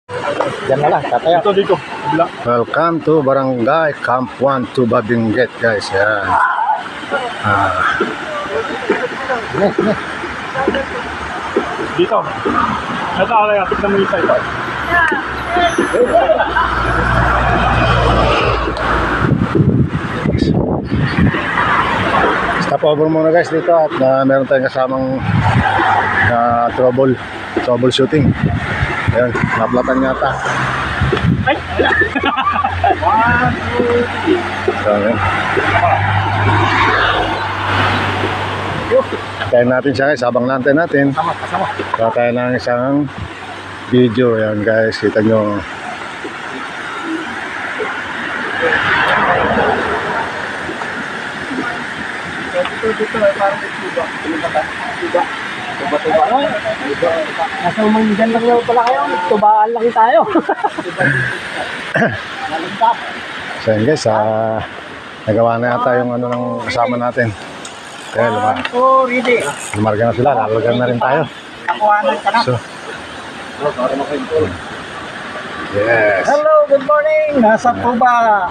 Diyan na lang, tataya. Dito. Bila. Welcome to Barangay Camp 1 to Babinget, guys. Yan. Dito. Ito, alay, tignan mo yung side. Stop over muna guys dito at meron tayong kasamang troubleshooting. Ayan, naplatan yata. Ay! So, ayan. Tayo natin siya guys, habang nantay natin. Kasama. Kaya tayo ng isang video. Ayan guys, kita nyo. Dito, parang tuba. Nasa umanggan lang lang pala kayo. Tubaan lang tayo. So ayan guys, nagawa na yata yung ano ng kasama natin. Kaya lumarga na sila, lalagyan na rin tayo. So, yes. Hello, good morning. Nasa Tuba.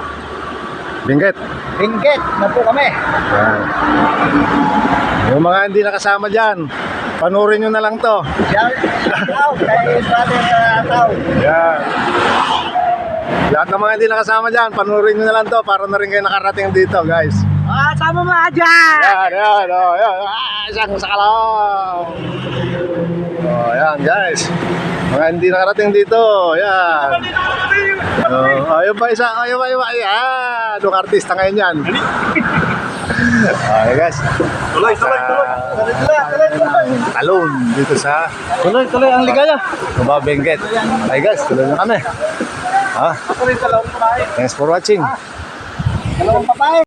Binggit. Benguet na po kami. Yan. Yung mga hindi nakasama dyan, panurin nyo na lang to. Shout out kay Brother Ataw. Yan. Lahat ng mga hindi nakasama dyan, panurin nyo na lang to para na rin kayo nakarating dito, guys. Sama mga dyan. Yan. Oh, yan. Isang sakalaw. Oh, yan, guys. Mga hindi nakarating dito. Yan. Ayun pa isa. Ayan. Yung artista ngayon yan. Okay, guys. Tuloy. Talon dito sa Tuloy ang ligaya. Benguet. Okay, guys. Tuloy na kami. Ako rin sa loob kumain. Thanks for watching. Dalawang papay.